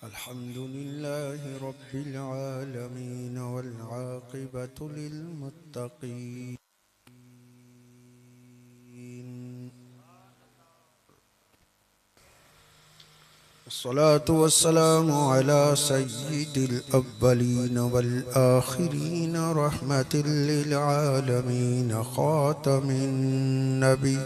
अल्हम्दुलिल्लाह रब्बिल आलमीन वल आक़िबतु लिल मुत्तक़ीन। अस्सलातु वस्सलामु अला सय्यिदिल अव्वलीन वल आखिरीन रहमतिल लिल आलमीन खातमिन नबिय्यीन।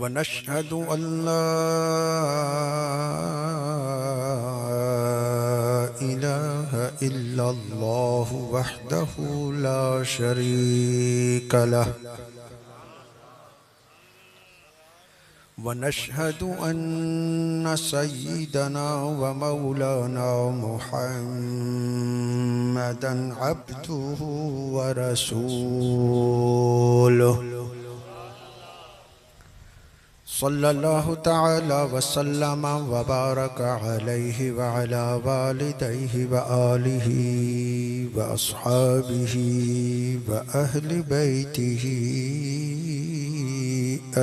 वनश्हदु अल्ला इलाहा इल्लल्लाह वहदहु ला शरीक लह वनश्हदु अन्न सय्यिदना व मौलाना मुहम्मदन अब्दुहु व रसूलुहु सल्लल्लाहु तआला वसल्लम व बारक अलैहि व अला वालिदैहि व आलिहि व अस्हाबिहि व अहलि बैतिहि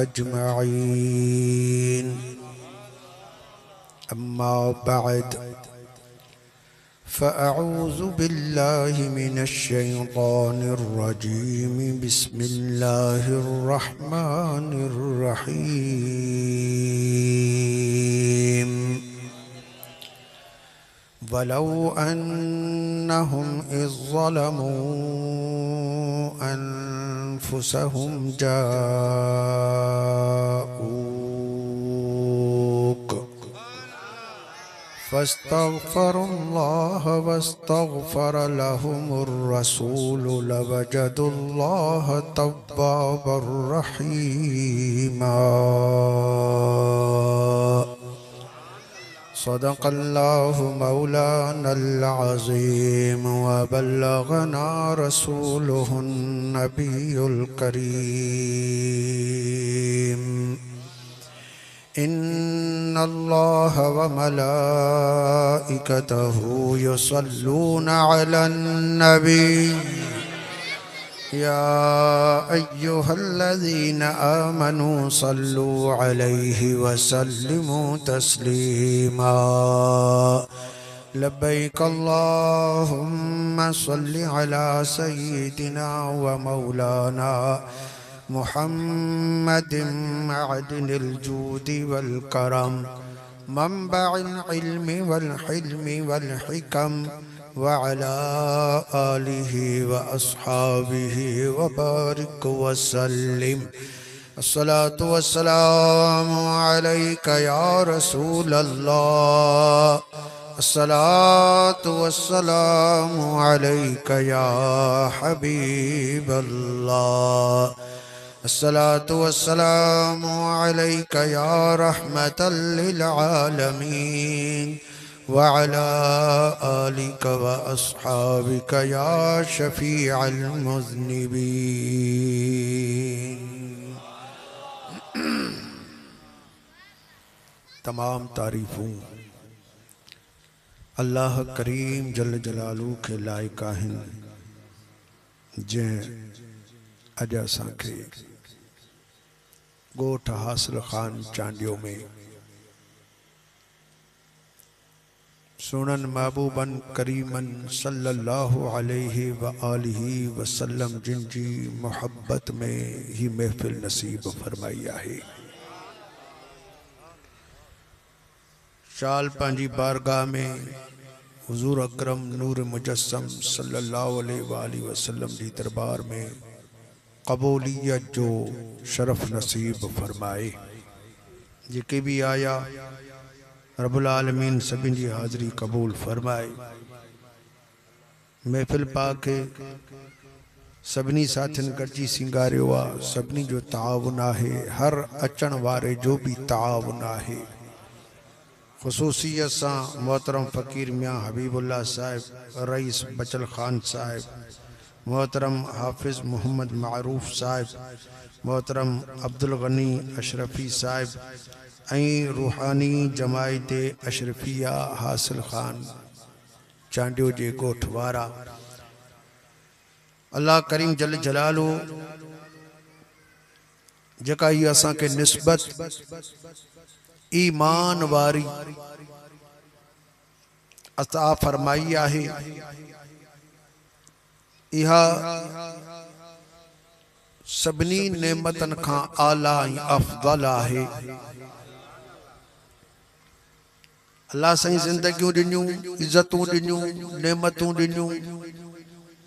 अजमईन। अम्मा बअद फ़अऊज़ु बिल्लाहि मिनश शैतानिर रजीम। बिस्मिल्लाहिर रहमानिर रहीम। वलौ अन्नहुम इज़ ज़लमू अन्फुसहुम जाऊक फस्तग़फ़रुल्लाह वस्तग़फ़र लहुमुर रसूल लवजदुल्लाह तव्वाबर रहीमा। सदक़ल्लाहु मौलानल अज़ीम व बल्लगना रसूलुहुन नबियुल करीम। इन्नल्लाह व मलाइकतहु युसल्लूना अलन नबी या अय्युहल्लज़ीना आमनू सल्लू अलैहि व सल्लिमू तस्लीमा। लब्बैक अल्लाहुम्मा सल्लि अला सय्यिदिना व मौलाना मुहम्मदिन मअदिनिल जूदि वल करम मंबइल इल्मि वल हिल्मि वल हिकम व अला आलिहि व अस्हाबिहि व बारिक व सल्लिम। अस्सलातु वस्सलामु अलैका या रसूलल्लाह। अस्सलातु वस्सलामु अलैका या हबीबल्लाह। अस्सलातु वस्सलामु अलैका या रहमतल लिल आलमीन व अला आलिका व अस्हाबिका या शफीअल मुज़निबीन। तमाम तारीफ़ूं अल्लाह करीम जल जलालू के लायक आहिनि जंहिं अॼु असांखे ॻोठ हासिल ख़ान चांडियो में सुनन महबूबन करीमन सल्लल्लाहु अलैहि व आलिहि वसल्लम जिन जी मोहब्बत में ही महफ़िल नसीब फरमाई आहे। शाल पंहिंजी बारगाह में हुजूर अकरम नूर मुजस्सम सल्लल्लाहु अलैहि वसल्लम जी दरबार में कबूलियत जो शरफ नसीब फरमाए। जेके भी आया रब्बुल आलमीन सभिनी जी हाज़री कबूल फरमाए। महफ़िल पाक सभिनी साथियुनि गॾिजी सिंगारियो आहे। सभिनी जो ताउन आहे। हर अचण वारे जो भी ताउन आहे। ख़ुसूसियत सां मोहतरम फ़कीर मियाँ हबीबुल्लाह साहिब, रईस बचल ख़ान साहिब, मोहतरम हाफिज़ मोहम्मद मारूफ साहिब, मोहतरम अब्दुल गनी अशरफी साहिब ऐं रूहानी जमायत अशरफिया हासिल ख़ान चांडियो जे ॻोठ वारा। अल्लाह करीम जल जलालू जेका ही असा के निस्बत ईमान वारी अता फरमाई आहे, इहा सबनी नेमतन खां आला ऐं अफदल आहे। अल्लाह साईं जिंदगियूं ॾिनियूं, इज़तूं ॾिनियूं, नेमतूं ॾिनियूं,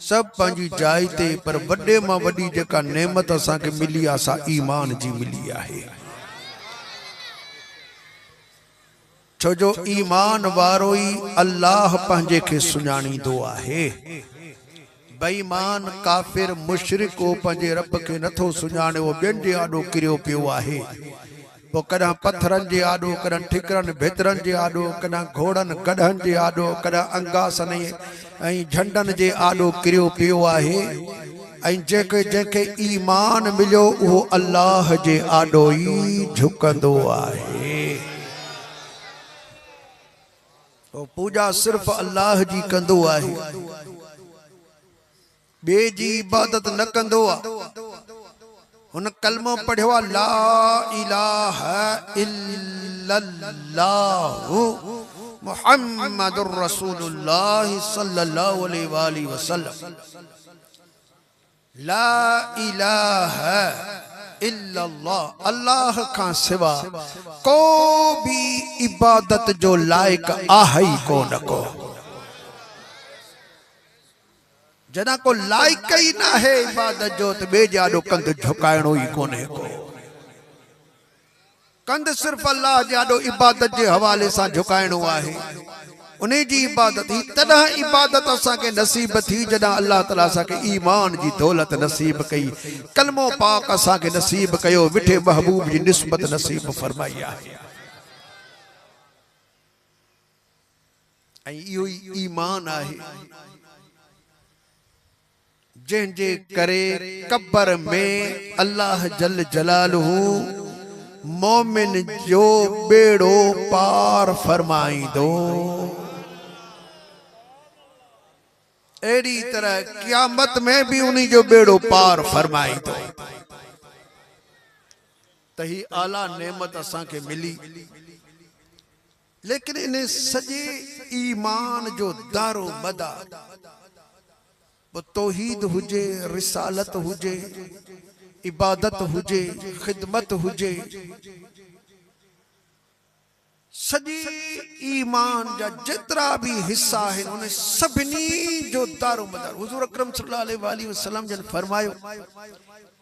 सब पंहिंजी जाइ ते, पर वॾे मां वॾी जेका नेमत असांखे मिली आहे सा ईमान जी मिली आहे। छो जो ईमान वारो ई अल्लाह पंहिंजे खे सुञाणींदो आहे। बेईमान काफिर मुशरिक को पंहिंजे रब खे नथो सुञाणे, वो ॿियनि जे आॾो किरियो पियो आहे। पोइ कॾहिं पत्थरनि जे आॾो, कॾहिं ठिकरनि भितरनि जे आॾो, कॾहिं घोड़नि गढ़नि जे आॾो, कॾहिं अंगासनि ऐं झंडनि जे आॾो किरियो पियो आहे। ऐं जंहिंखे ईमान मिलियो उहो अल्लाह जे आॾो ई झुकंदो आहे। पूजा सिर्फ़ अल्लाह जी कंदो आहे, बे जी इबादत न कंदो आहे। हुन कलमो पढ़ियो आहे, ला इलाहा इल्लल्लाहु मुहम्मदुर रसूलुल्लाह सल्लल्लाहु अलैहि वसल्लम। ला इलाहा इल्लल्लाह, अल्लाह का सिवा को भी इबादत जो लायक आहे ही कोन को। जना को लायक ही ना है इबादत जो, तो बे जाडो कंद झुकाइणो ही कोने को। कंद सिर्फ अल्लाह जाडो इबादत जे हवाले सां झुकाइणो आहे। उन्हें जी इबादत ही तदा इबादत असा के नसीब थी जदा अल्लाह ताला असा के ईमान जी दौलत नसीब कई, कलमो पाक असा के नसीब कयो, विठे महबूब जी निस्बत नसीब फरमाई आहे। ऐं इहो ईमान आहे जंहिंजे करे कब्र में अल्लाह जल जलालहू मोमिन जो बेड़ो पार फरमाईंदो। एड़ी तरह क़यामत में भी उन्हीं जो बेड़ो पार फरमाईंदो। तही आला नेमत असा के मिली, लेकिन इन्हें सजे ईमान जो दारो मदार तौहीद हुजे, रिसालत हुजे, इबादत हुजे, खिदमत हुजे, सजी ईमान जा जितरा भी हिस्सा है उन्हें सभिनी जो दारो मदार हुजूर अकरम सल्लल्लाहु अलैहि वसल्लम जन फरमायो,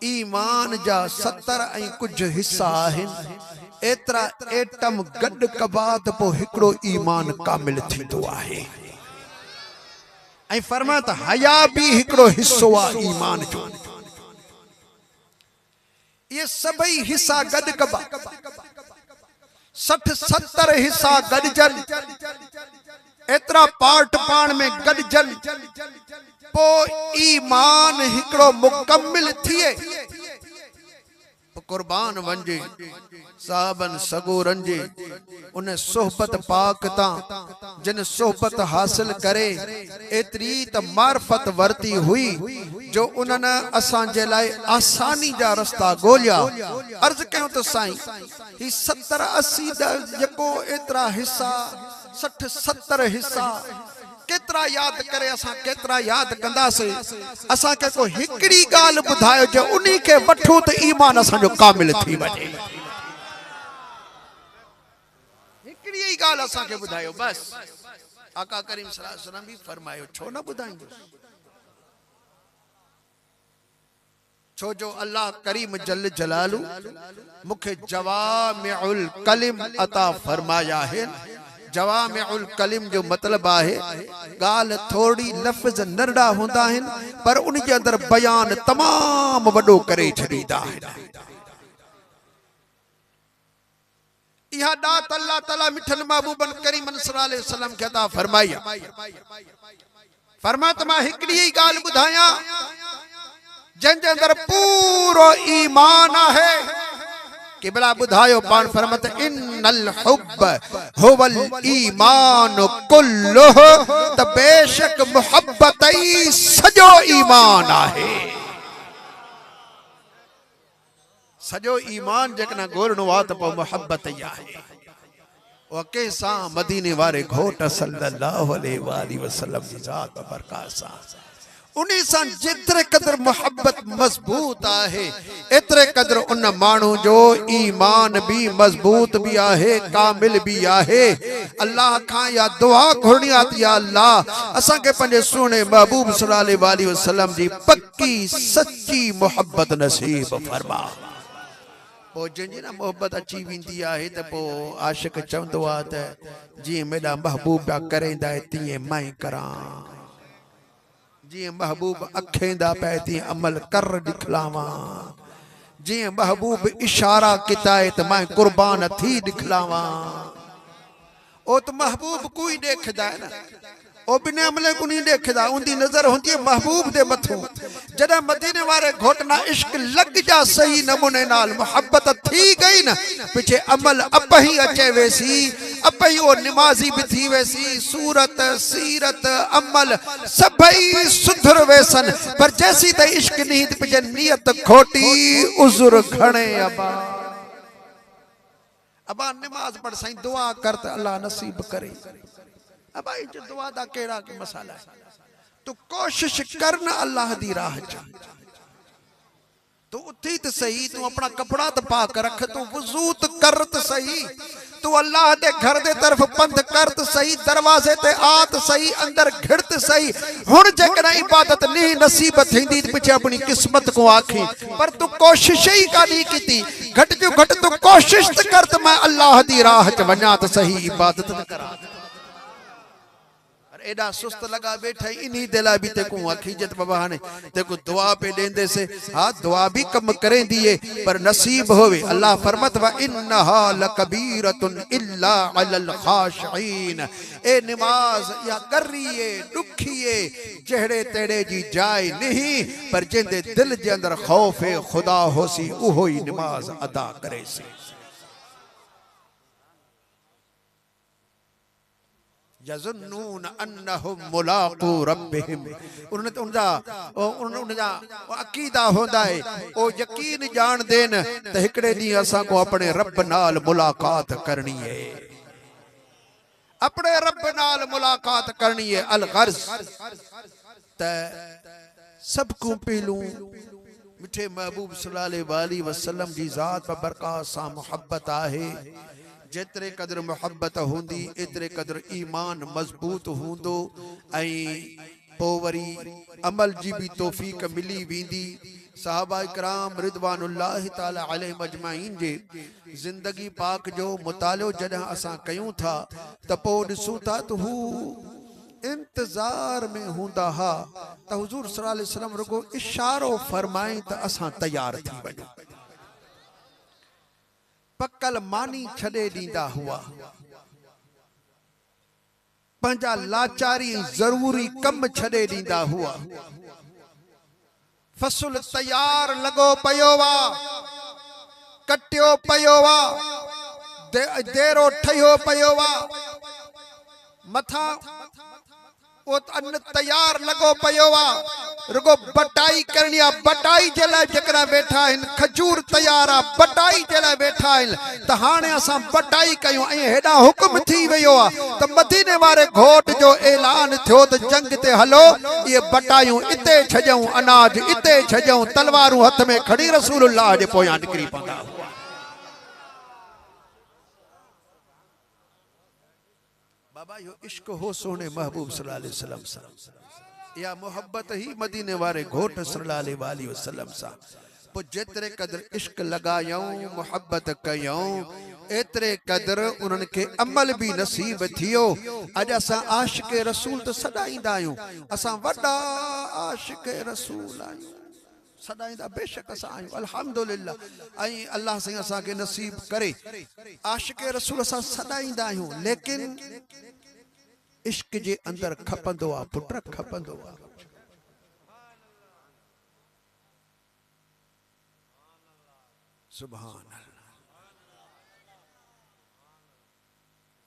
ईमान जा 70 ऐं कुछ हिस्सा आहिन। एतरा एटम गड कबात पो हिकड़ो ईमान कामिल थींदो आहे। ऐं फरमा त हया भी हिकड़ो हिस्सो आ ईमान जो। ये सभई हिस्सा गड कबा 60-70 हिस्सा गडजन, एतरा पार्ट पाण में गडजन पो ईमान हिकड़ो मुकम्मिल थिए। कुर्बान वंजे साहबन सगोरन जे उन सोहबत पाक ता जिन सोहबत हासिल करे एतरी त मार्फत वर्ती हुई जो उन्हनि असां जे लाइ आसानी जा रस्ता गोलिया। अर्ज कयूं त साईं ही 70-80 जेको एतरा हिस्सा 60-70 हिस्सा केतरा याद करे, असा केतरा याद कंदासे। असा के को हिकड़ी गाल बुधायो जो उन्हीं के वठो तो ईमान असा जो कामिल थी वजे। हिकड़ी ही गाल असा के बुधायो बस। आका करीम सल्लल्लाहु अलैहि वसल्लम भी फरमायो, छो न बुधाइंदो? छो जो अल्लाह करीम जल जलालू मुखे जवामिउल कलिम अता फरमाया है। जवामिउल कलिम जो मतलब आहे गाल थोड़ी लफ्ज नरड़ा होंदा है पर उन के अंदर बयान तमाम वडो करे छड़ीदा है। इहा दात अल्लाह ताला मिठन महबूबन करीमन सल्लल्लाहु अलैहि वसल्लम के अता फरमाया। फरमात मां हिकड़ी ही गाल बुधाया जंहिंजे अंदर पूरो ईमान आहे। किबला बुधायो पान फरमत इन्नल हुब्ब हुवल ईमान कुल्लुहु, त बेशक मोहब्बत ई सजो ईमान आहे। सजो ईमान जकना गोलनो आ त पोइ मोहब्बत ई आहे ओ कैसा मदीने वारे घोट सल्लल्लाहु अलैहि वसल्लम जी जात बरकत सा उन्हीं सां जेतिरे क़दर मोहब्बत मजबूत आहे एतिरे क़दर उन माण्हू जो ईमान भी मजबूत भी आहे कामिल भी आहे अल्लाह खां या दुआ घुरणी आहे या अल्लाह असां के पंहिंजे सुहिणे महबूब सल्लल्लाहु अलैहि वसल्लम जी पक्की सच्ची मोहब्बत नसीब फरमा पो जिंजी ना मोहब्बत अची वेंदी आहे त पो आशिक चवंदो आहे त जीअं मेरा महबूब पिया करेंदा तीअं मां करां जी महबूब अखेंदा पे तीअं अमल कर दिखलावा जी महबूब इशारा किताए त मैं कुर्बान थी दिखलावा ओ तो महबूब कोई देखदा है ना ओ बिने अमले को नहीं देखदा उनकी नजर होती है महबूब दे मथों जदा मदीने वाले घोटना इश्क लग जा सही नमूने नाल मोहब्बत थी गई ना पीछे अमल अब ही अचे वैसी अब ही वो नमाजी भी थी वैसी सूरत सीरत अमल सभई सुधर वैसन पर जैसी त इश्क नहीं पीछे नियत खोटी उजुर घणे अबा नमाज पढ़ सही दुआ कर त अल्लाह नसीब करे अब जो दुआ दा केड़ा के मसाला है तो कोशिश करना अल्लाह दी राह च तो उठी तो सही तू अपना कपड़ा तो पाक रख तू वजू तो कर तो सही तू अल्लाह दे घर दे तरफ पंध कर तो सही दरवाजे ते आत सही अंदर घिड़त सही हुन जकना इबादत नहीं नसीब थींदी पीछे अपनी किस्मत को आखी पर तू कोशिश ही का नहीं कीती घट जो घट तू कोशिश कर तो मैं अल्लाह दी राह च वना तो सही इबादत करा एडा सुस्त लगा बैठा इन्हीं दिला भी तेको अखीजत बाबा ने तेको दुआ पे देंदे से हाँ दुआ भी कम करें दिए पर नसीब होवे अल्लाह फरमत व इन्नहा लकबीरतुन इल्ला अलल खाशिईन ए नमाज या करिए दुखिए चेहरे तेड़े जी जाए नहीं पर जिंदे दिल जे अंदर खौफ खुदा होसी उहो ही नमाज अदा करे सी यज़ुन्नून अन्नहुम मुलाक़ू रब्बिहिम उनजा अकीदा होंदा है ओ यकीन जान देन त हिकड़े दी असा को अपने रब नाल मुलाकात करनी है अपने रब नाल मुलाकात करनी है अल गर्ज त सब को पहलू मिठे महबूब सल्लल्लाहु अलैहि वसल्लम जी जात पर बरकत सा मोहब्बत आहे जेतरे कदर मोहब्बत होंदी एतरे कदर ईमान मजबूत होंदो पोवरी अमल जी भी तौफीक मिली वींदी सहाबा इकराम रिदवानुल्लाह ताला अलैहिम अजमाइन जे जिंदगी पाक जो मुतालो जॾहिं असां कयूं था त पोइ ॾिसूं था त हू इंतजार में हूंदा हा त हुजूर सल्लल्लाहु अलैहि वसल्लम रुगो इशारो फरमाए त असां तैयार थी वञूं पक्कल मानी छड़े दींदा हुआ पंजा लाचारी जरूरी कम छड़े दींदा हुआ फसल तैयार लगो पयोवा कट्यो पयोवा देरो ठयो पयोवा मथा वो अन्न तैयार लगो पयोवा रुगो बटाई करनी आ बटाई जला जकरा बैठा इन खजूर तैयार आ बटाई जला बैठा इन त हाने असा बटाई कयो ए हेडा हुक्म थी वयो आ त मदीने वाले घोट जो ऐलान थियो त जंग ते हलो ये बटायूं इते छजऊं अनाज इते छजऊं तलवारूं हथ में खड़ी रसूलुल्लाह जे पोयां निकरी पता बाबा यो इश्क हो सोने महबूब सल्लल्लाहु अलैहि वसल्लम सा या मोहब्बत ही मदीने वाले घोट सल्लल्लाहु अलैहि वसल्लम सा पो जेतरे कदर इश्क लगायूं मोहब्बत कयूं एतरे कदर उन्हनि के अमल भी नसीब थियो अज असां आशिक रसूल तो सदाईंदा आहियूं असां वॾा आशिक रसूल आहियूं सदाईंदा बेशक असां आहियूं अल्हम्दुलिल्लाह ऐं अल्लाह साईं असां के नसीब करे आशिक रसूल असां सदाईंदा आहियूं लेकिन इश्क जे अंदर खपंदो आ पुट खपंदो आ सुभान अल्लाह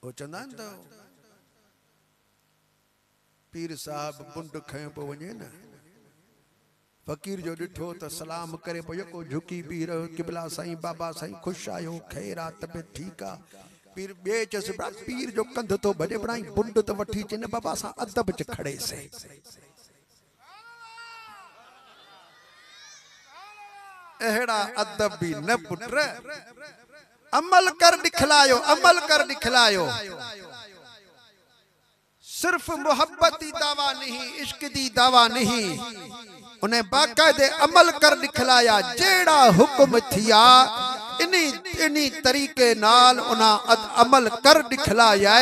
ओ चंदन तो पीर साहब बुंड खयो पो वने ना फ़कीर जो ॾिठो त सलाम करे पोइ यको झुकी पी रहियो क़िबला साईं बाबा साईं ख़ुशि आहियो ख़ैर आहे तबियत ठीकु आहे पीर ॿिए चयसि पीर जो कंध तो भॼे बणाई बुंड त वठी अचे न बाबा सां अदब च खड़े से अहिड़ा अदब भी न पुट अमल कर दिखलायो सिर्फ मोहब्बत दी दावा नहीं इश्क दी दावा नहीं उन्हें बाकायदे अमल कर दिखलाया जेड़ा हुक्म थिया इन्हीं तरीके नाल उन्हें अमल कर दिखलाया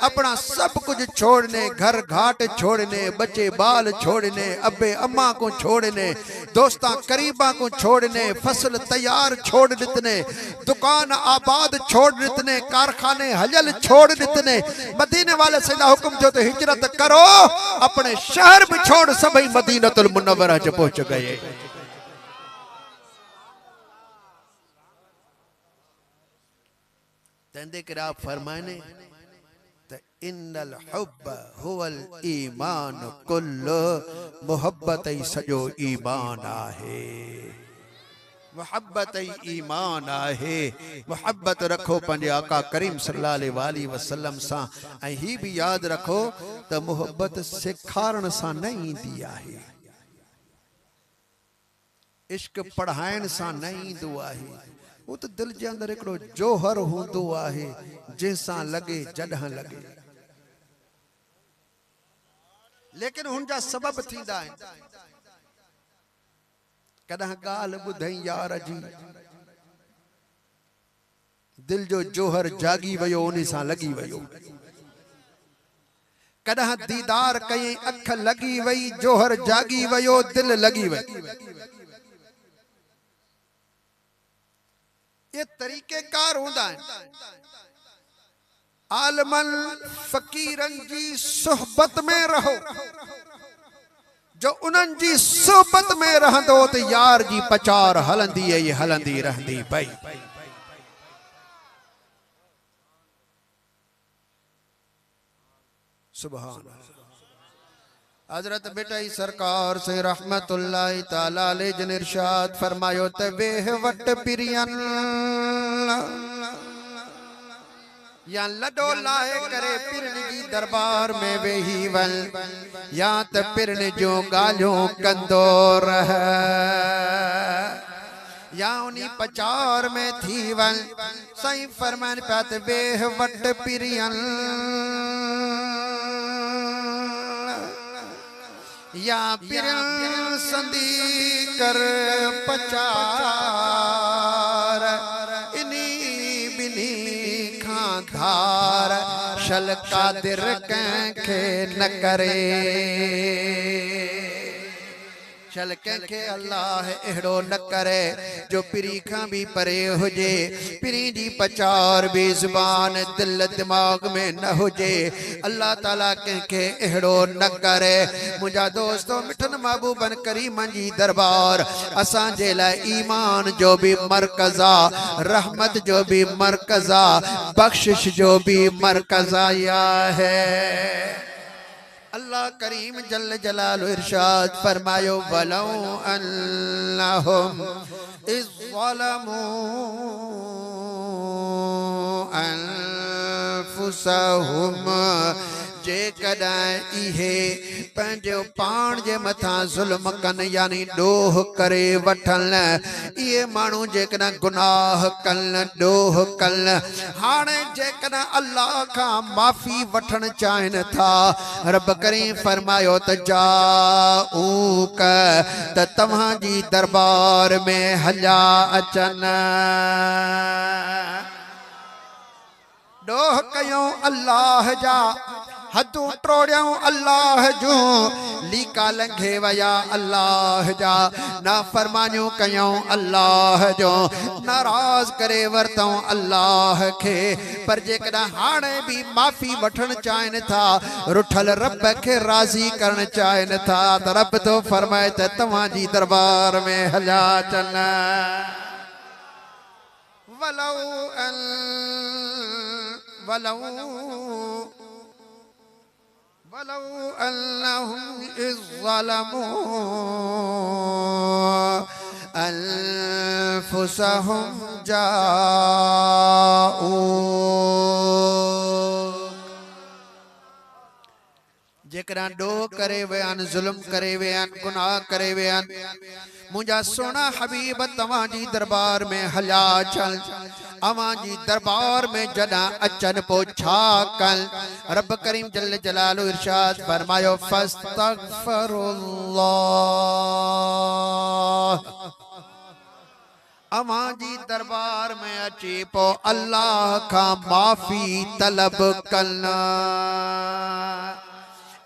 अपना सब कुछ छोड़ने घर घाट छोड़ने बच्चे बाल छोड़ने अब्बे अम्मा को छोड़ने दोस्तां करीबा को छोड़ने फसल तैयार छोड़ दितने दुकान आबाद छोड़ दितने कारखाने हजल छोड़ दितने मदीने वाले से हुक्म जो तो हिजरत करो अपने शहर भी छोड़ सभी मदीनतुल मुनव्वरा च पहुंच गए तंदे किरा फरमाने इन्नल हुब्ब हुवल ईमान कुल्लु मोहब्बत सजो ईमान आहे मोहब्बत ईमान आहे मोहब्बत रखो पंहिंजे आका करीम सल्लल्लाहु अलैहि वसल्लम सां ऐं ही भी याद रखो त मोहब्बत सेखारण सां न ईंदी आहे इश्क पढ़ाइण सां न ईंदो आहे वो तो दिल के अंदर एकड़ो जोहर होंदो आहे जैसा लगे जडह लगे लेकिन हुनजा सबब थींदा आहिनि कदह गाल बुधई यार जी दिल जो जोहर जागी वयो उन सां लगी वयो कदह दीदार कई अख लगी वई जोहर जागी वयो दिल लगी वई ये तरीक़ेकार होंदा आलमन फकीरन जी सोहबत में रहो जो उन्हनि जी सोहबत में रहंदो तो यार जी पचार हलंदी है हलंदी रहंदी पई सुभान हजरत बेटा सरकार से रहमतुल्लाहि ताला अलैहि जन इरशाद फरमायो ते वेह वट पिरियन या लडो लाए करे पिरन जी दरबार में वेही वल या त पिरन जो गालियों कंदो रह या उनी पचार में थी वल सही फरमान पात वेह वट पिरियन या पिरन संदी कर पचार इनी बिनी खां धार शल कादिर कंखे न करे चल कंखे अल्लाह एड़ो न करे जो पिरी खां भी परे हुजे पिरी जी पचार भी जुबान दिल दिमाग में न हुजे अल्लाह ताला कंखे एड़ो न करे मुझा दोस्तों मिठन महबूबन करीमन जी दरबार असां जे लाए ईमान जो भी मरकज़ा रहमत जो भी मरकज़ा बख्शिश जो भी मरकज़ा या है अल्लाह करीम जल्ल जलालु इरशाद फरमायो वलौ अन्नहुम इज़्ज़लमू अनफुसहुम जे कदां इहे पंहिंजो पाण जे मथां ज़ुल्म कन यानी डोह करे वठन इहे माण्हू जेकॾहिं गुनाह कन डोह कन हाणे जेकॾहिं अल्लाह खां माफ़ी वठण चाहिनि था रब करीम फरमायो त जाऊक त तव्हां जी दरबार में हलिया अचनि डोह कयूं अल्लाह जा हदूं टोड़ियूं अल्लाह जूं लीका लंघे वया अल्लाह जा नाफरमानियूं कयूं अल्लाह जो नाराज़ करे वरतऊं अल्लाह खे पर जेकॾहिं हाणे भी माफ़ी वठण चाहिनि था रुठल रब खे राज़ी करण चाहिनि था त रब तो फरमाए त तव्हां जी दरबार में हलिया अचनि वलौ अन्नहुम इज़ ज़लमू अनफुसहुम जाऊ जेकरा डो करे वयान जुल्म करे वयान गुनाह करे वयान मुझा सोना हबीब तवाजी दरबार में हला चल अवाजी दरबार में जदा अचन पोछा कल रब करीम जल्ल जलालु इरशाद फरमायो फस्तगफिरुल्लाह अवाजी दरबार में अची पो अल्लाह का माफी तलब करना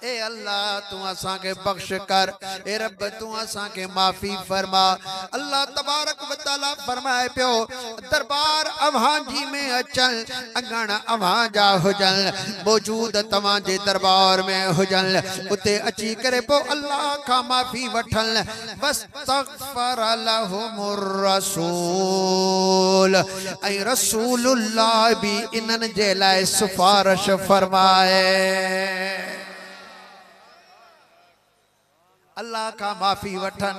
ए अल्लाह तू असा के बख्श कर ए रब तू असा के माफी फरमा अल्लाह तबारक व तआला फरमाए पियो दरबार अवाजी में अचल अगण अवाजा हुजल मौजूद तवा जे दरबार में हुजल उते अची करे पो अल्लाह का माफी वठल वस्तगफर लहुमुर रसूल ऐ रसूलुल्लाह भी इनन जे लाए सिफारिश फरमाए अल्लाह का माफी वठन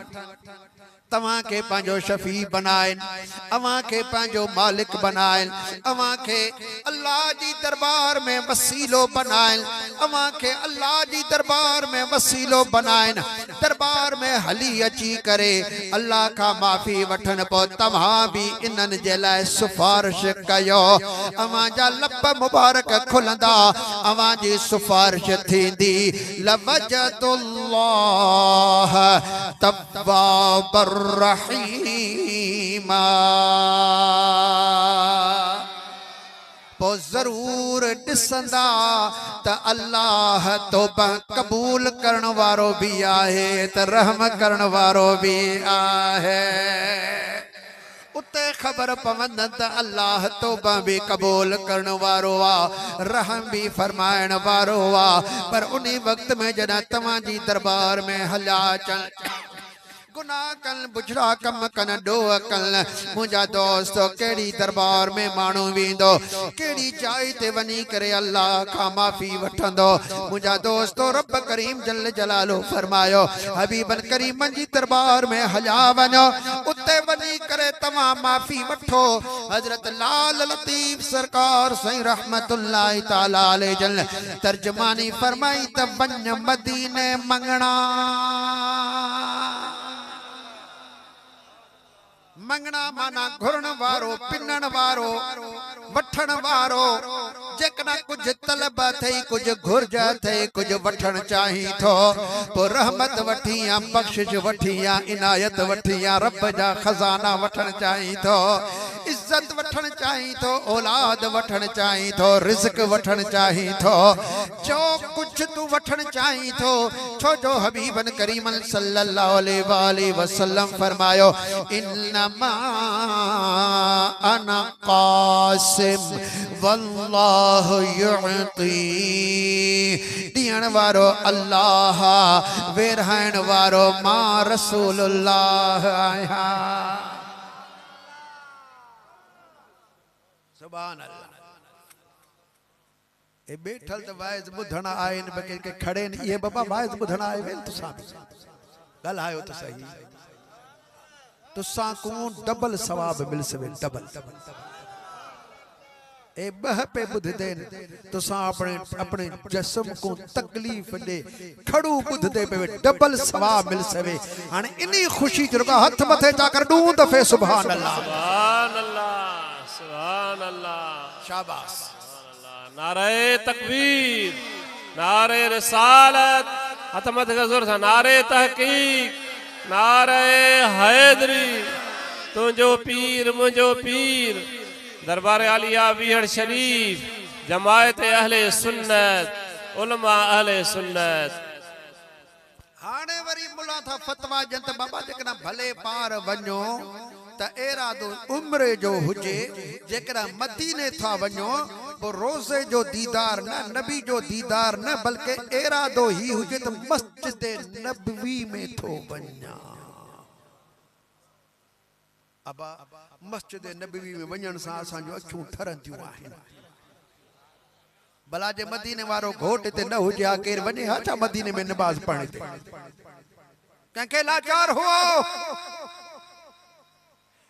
तवा के पांजो शफी बनाए अवा के पांजो मालिक बनाए अवा के अल्लाह जी दरबार में वसीलो बनाए अवा के अल्लाह जी दरबार में वसीलो बनाए दरबार में हली अची करे अल्लाह का माफी वठन पो तवा भी इनन जे लाए सिफारिश कयो अवा जा लब मुबारक खुलंदा अवा जी सिफारिश थींदी लवजदुल्लाह तव्वाबर रहीमा पो जरूर दिसंदा त अल्लाह तौबा कबूल करण वारो भी आहे त रहम करण वारो भी आहे उते खबर पवंद त अल्लाह तौबा भी कबूल करण वारो आ रहम भी फरमाइण वारो आ पर उन्हीं वक्त में जॾहिं तव्हां जी दरबार में हलिया अचनि गुनाह कल बुझड़ा कम कन डो कल मुझा दोस्तो केड़ी दरबार में मानू वींदो केड़ी जाई ते वनी करे अल्लाह का माफी वठंदो मुझा दोस्तो रब करीम जल्ल जलालो फरमायो हबीबन करीमन जी दरबार में हला वनो उते वनी करे तमा माफी वठो हजरत लाल लतीफ सरकार सही रहमतुल्लाह ताला अलैहि जल तर्जमानी फरमाई त वञ मदीने मंगना मंगना माना घुरण वारो पिनण वारो वठण वारो जेकना कुछ तलब थई कुछ घुर्ज थई कुछ वठण चाही थो तो रहमत वठिया बख्शिश वठिया इनायत वठिया रब जा खजाना वठण चाही थो इज्जत वठण चाही थो औलाद वठण चाही थो रिज़्क वठण चाही थो जो कुछ तू वठण चाही थो छो जो हबीबन करीमन सल्लल्लाहु अलैहि वसल्लम फरमायो इन्नमा अना कासिम वल्लाहु युअती दियण वारो अल्लाह वेरहाइण वारो मां रसूलुल्लाह आया सुभान अल्लाह ए बैठल त वाइज बुधण आए न बके के खड़े न ये बाबा वाइज बुधण आए वेल तुसा गल आयो त सही तुसा को डबल सवाब मिल सवे डबल ए बह पे बुध दे तुसा अपने अपने जिस्म को तकलीफ दे खड़ू बुध दे पे डबल सवाब मिल सवे हाने इनी खुशी जरगा हाथ मथे जाकर दू दफे सुभान अल्लाह सुभान अल्लाह सुभान अल्लाह शाबाश नारे तकबीर नारे रिसालत हाथ मथे का जोर से नारे तहकीक नारे हैदरी तुझो पीर मुझो पीर दरबार आलिया विहड़ शरीफ जमायत अहले सुन्नत उलमा अहले सुन्नत हाने वरी मुला था फतवा जंत बाबा जकना भले पार वञो त इरादो उम्र जो हुजे जेकरा मदीने था वञो वो रोज़े जो दीदार न नबी जो दीदार न बल्कि इरादो ही हुजे त मस्जिद नबवी में थो वञा अबा मस्जिद नबवी में वञण सां असां जो अखियूं ठरंदियूं आहिनि भला जे मदीने वारो घोट ते न हुजे आ केर वने हा छा मदीने में नमाज पढ़ने ते कंखे लाचार हो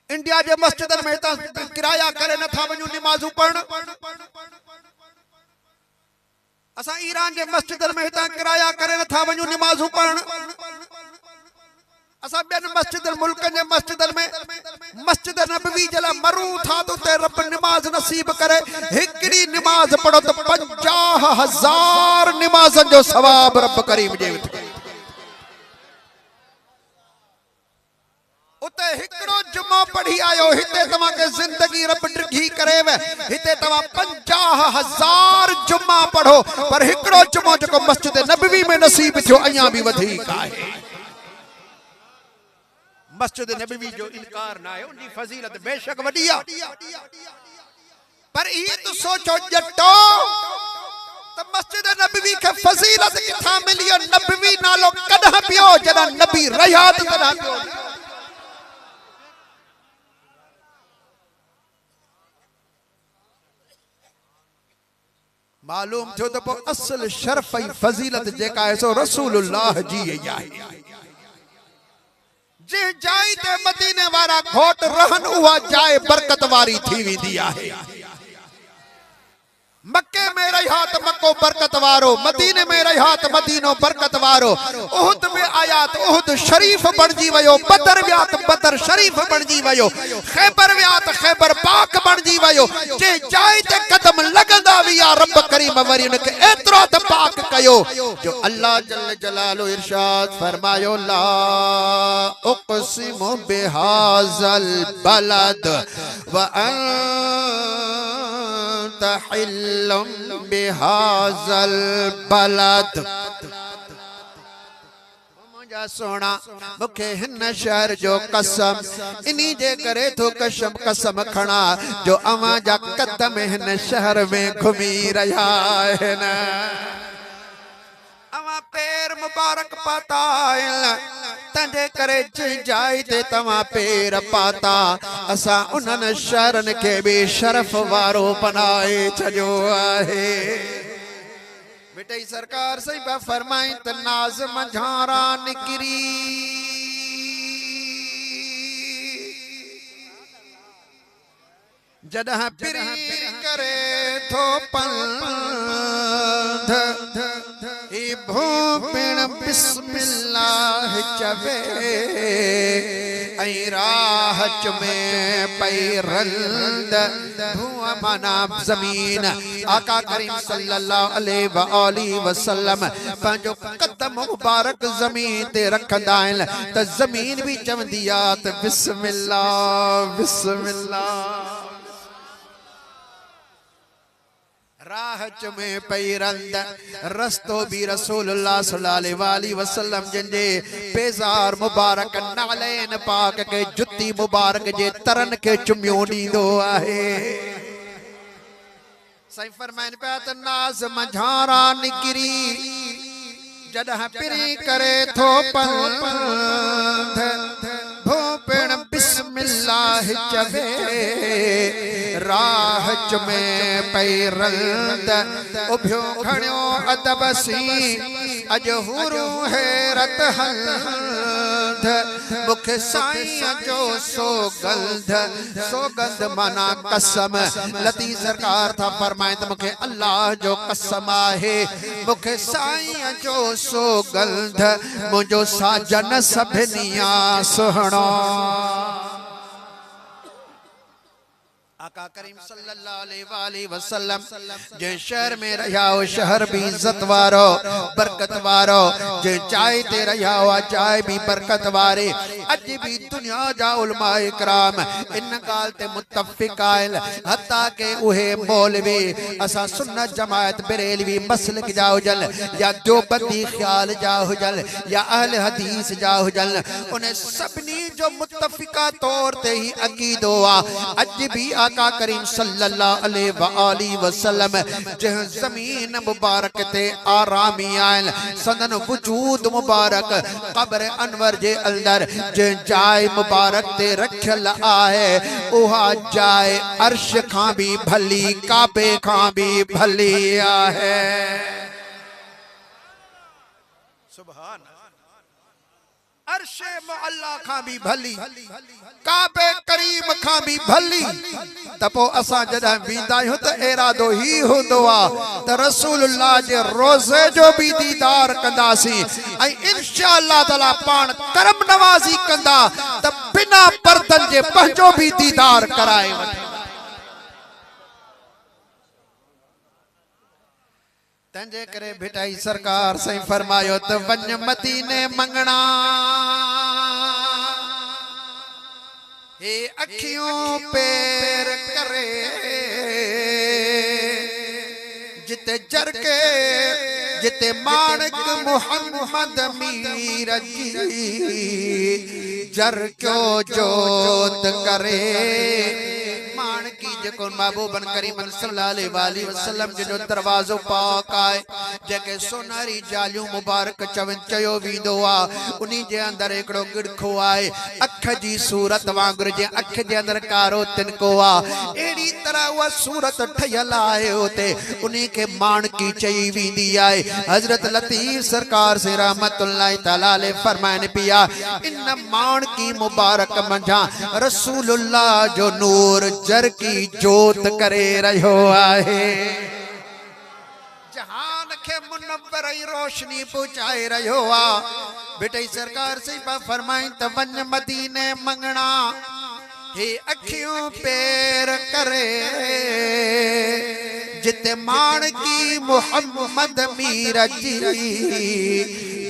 इंडिया जे मस्जिदन में ता किराया करे न था वणू नमाज़ू पढ़न असा ईरान जे मस्जिदन में ता किराया करे न था वणू नमाज़ू पढ़न असा बेन मस्जिदन मुल्कन जे मस्जिदन में मस्जिद नबवी जला मरू था तो ते रब नमाज नसीब करे हिकड़ी नमाज पढ़ो तो 50,000 नमाजन जो सवाब रब करीम जे उते हिकड़ो जुमो पढ़ी आयो हिते तवा के जिंदगी रब ड्रगी करे वे हिते तवा 50,000 जुमा पढ़ो पर हिकड़ो जुमो जो मस्जिद नबवी में नसीब थियो अया भी वधीक आहे मस्जिद नबवी जो इनकार ना है उनकी फजीलत बेशक वडिया पर ये तो सोचो जटो तो मस्जिद नबवी के फजीलत किथा मिली नबवी नालो कदा पियो जदा नबी रहियात कदा पियो मालूम थियो तो असल शर्फ फजीलत जेका है सो रसूलुल्लाह जी आहे जे जाए ते मदीने वारा घोट रहन उहा जाए बरकत वारी थी वेंदी आहे मक्के में रहियात मक्को बरकत वारो मदीने में रहियात मदीनो बरकत वारो उहुद में आयात उहुद शरीफ बनजी वयो बदर व्यात बदर शरीफ बनजी वयो खैबर व्यात खैबर पाक बनजी वयो जे जाए ते कदम लगंदा विया रब करीम वरी उनके एतरो त पाक कयो जो अल्लाह जल्ल जलालो इरशाद फरमायो ला उक़सिमु बिहाज़ल बलद व तहिल्लुम बिहाज़ल बलद मुझा सोना मुखे हिन शहर जो कसम इनी जे करे तो कसम खणा जो अवां जा कदम हिन शहर में घुमी रहा है न अवां पैर मुबारक पाता तंदे करे जाए ते तवा पैर पाता असा उन्हन शहरन के भी शरफ वारो बनाए छजो आहे बेटे सरकार सही बा फरमाई त नाज मंझारा निकरी जडह पिरी करे थो पंध भूपिण बिस्मिल्लाह चवे ऐ राह में पैरंद धुआं मना जमीन आका करीम सल्लल्लाहु अलैहि वसल्लम पंजो कदम मुबारक जमीन ते रखंदा आहिन त जमीन भी चवंदी आ त बिस्मिल्लाह बिस्मिल्लाह राह में पैरंद रस्तो भी रसूलुल्लाह सल्लल्लाहु अलैहि वसल्लम जिनजे पेजार मुबारक नालैन पाक के जुत्ती मुबारक जे तरन के चुमियो दींदो आहे सही फरमाइन पे त नाज मंझारा निकरी जडह पिरी करे थो पंध भूपिण बिस्मिल्लाह चवे राह में पैरंद उभ्यो खणियो अदब सी अज हुरू हैरत हंध मुखे साईं जो सोगंध मना कसम लती सरकार था फरमाए तो मुखे अल्लाह जो कसम आहे मुखे साईं जो सोगंध मुझो साजन सभनिया सुहणो आका करीम सल्लल्लाहु अलैहि वसल्लम जे शहर में रहा हो शहर भी इज्जत वारो बरकत वारो जे चाय ते रहा हो चाय भी बरकत वारे अज भी दुनिया जा उलमा इकराम इन गाल ते मुत्तफिक आयल हत्ता के उहे मौलवी असा सुन्नत जमात बरेलवी मसलक जा हुजल या देवबंदी ख्याल जा हुजल या अहले हदीस जा हुजल उन्हें सबनी जो मुत्तफिका तौर ते ही अकीदो आ अज भी आका करीम सल्लल्लाहु अलैहि वसल्लम जह जमीन मुबारक ते आरामी आयल संदन वजूद मुबारक कब्र अनवर जे अंदर जे जाय मुबारक ते रखल आहे उहा जाय अर्श खां भी भली काबे खां भी भली आहे। सुभान अर्शे मुअल्ला खां भी भली काबे करीम खां भी भली। त पोइ असां जॾहिं वेंदा आहियूं त इरादो ही हूंदो आहे त रसूलुल्लाह जे रोज़े जो भी दीदार कंदासीं ऐं इंशाअल्लाह ताला पाण करम नवाज़ी कंदा त बिना पर्दन जे पंहिंजो भी दीदार कराए वठे। तंहिंजे करे भिटाई सरकार साईं फरमायो त वञ मदीने मंगणा हे अखियों पैर करे जिते जरके जिते माणक मोहम्मद मीर जी जर क्यों जोत करे माणकी जेको महबूबन करीम सल्लल्लाहु अलैहि वसल्लम जो दरवाजो पाक आहे जेके सोनारी जालियूं मुबारक चवन चयो वींदो आ उन्हीं जे अंदर एकड़ो गिड़खो आहे अख जी सूरत वांगुर जे अख जे अंदर कारो तिनको आ एड़ी तरह उहा सूरत ठयल आहे उते उन्हीं के माणकी चई वींदी आहे। हजरत लतीफ सरकार से रहमतुल्लाह तआला अलैहि फरमाइन पिया इन माणकी मुबारक मंझा रसूलुल्लाह जो नूर जर की जोत करे रहो आहे जहान के मुनव्वर रोशनी पहुंचाए रहो आ। बेटे सरकार से फरमाई त वञ मदीने मंगणा हे अखियों पैर करे जिते माणकी मोहम्मद मीर जी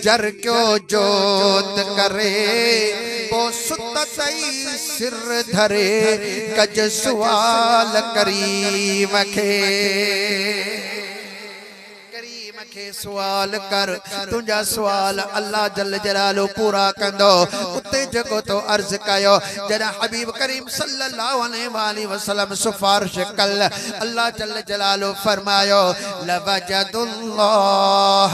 जर क्यों जोत करे वो सुत सही सिर धरे कज सवाल करीम के सवाल कर तुझा सवाल अल्लाह जल जलालो पूरा कंदो उते जगो तो अर्ज कयो जरा हबीब करीम सल्लल्लाहु अलैहि वसल्लम सिफारिश कल अल्लाह जल जलालो फरमायो लवजदुल्लाह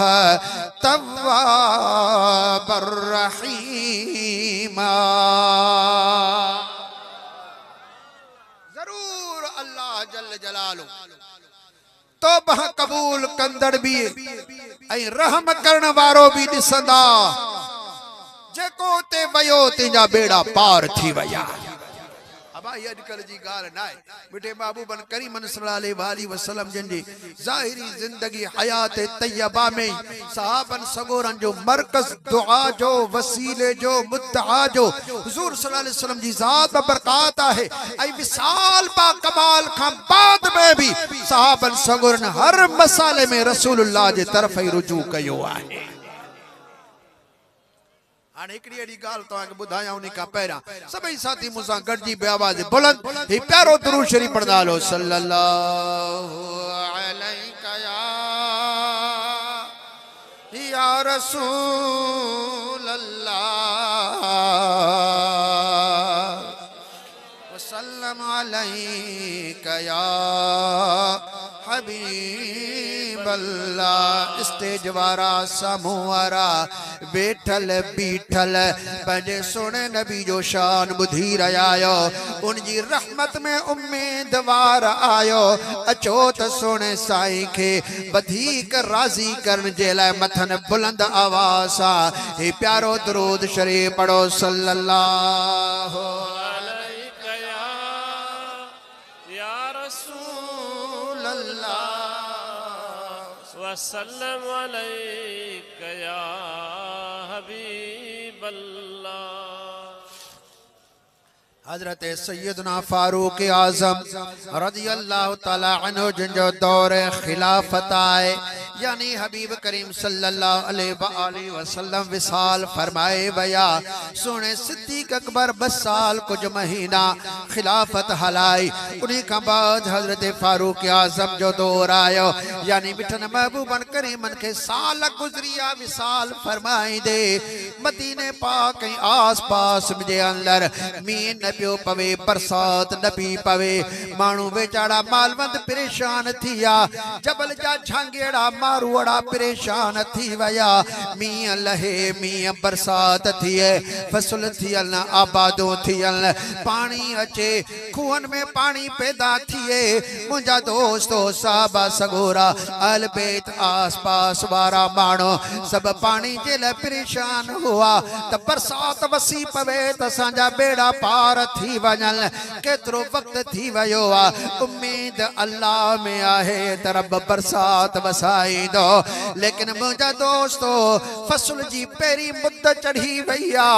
तव्वाबर रहीमा जरूर अल्लाह जल जलालो तौबा कबूल कंदड़ भी ऐं रहम करण वारो भी दिसंदा जेको ते वयो तिंजा बेड़ा पार थी वया। भाई अजकल जी गाल ना है बेटे महबूबन करीम सल्लल्लाहु अलैहि वसल्लम जिनकी ज़ाहिरी जिंदगी हयात तैयबा में सहाबन सगोरन जो मरकज दुआ जो वसीले जो मुद्दा जो हुजूर सल्लल्लाहु अलैहि वसल्लम जी जात बरकत है ऐ विशाल बा कमाल खां बाद में भी सहाबन सगोरन हर मसाले में रसूलुल्लाह जे तरफ ही रुजू कयो आहे। एकड़ी एड़ी गाल तो आके बुधाया उन्हीं का पैरा सभी साथी मुसा गड़जी बेआवाज बुलंद ही प्यारो दुरूद शरीफ पढ़ डालो सल्लल्लाहु अलैहि या रसूल अल्लाह वसल्लम अलैका या हबीब अल्लाह। स्टेज वारा समूह वारा बैठल बीठल पंहिंजे सोने नबी जो शान बुधी रहिया आहियो उनजी रहमत में उम्मीदवार आयो अचो त सोने साईं खे वधीक राज़ी करण जे लाइ मथन बुलंद आवाज़ सां ही प्यारो दुरूद शरीफ पढ़ो सल्लल्लाहु अलैहि या रसूल अल्लाह वसल्लम अलैका या हबीब अल्लाह। हजरत सैयदना फारूक आजम रज़ी अल्लाह तआला अन्हु जिन जो दौर खिलाफत आए यानी हबीब करीम सल्लल्लाहु अलैहि वसल्लम विसाल फरमाए बया सोने सिद्दीक अकबर 2 साल कुछ महीना खिलाफत हलाई उन्हीं का बाद हजरत फारूक आजम जो दौर आयो यानी मिठन महबूबन करीमन के साल गुजरिया विसाल फरमाई दे मदीने पाक आस पास मुझे अंदर मीन न पियो पवे बरसात न पी पवे मानू बेचारा मालवंद परेशान थिया जबल जा झांगेड़ा मारूड़ा परेशान थी वया मीं लहे मीं बरसात थिए फसल थियल आबादो थियल पानी अचे खून में पानी पैदा थिए मुंजा दोस्तों साहबा सगोरा अल बैत आस पास वारा मानो सब पानी जे ले परेशान हुआ त बरसात वसी पवे त सांजा बेड़ा पार थी वजल केतरो वक्त थी वयो आ उम्मीद अल्लाह में आहे तरब बरसात वसाई दो लेकिन मुझा दोस्तों फसल जी पेरी मुद्द चढ़ी वैया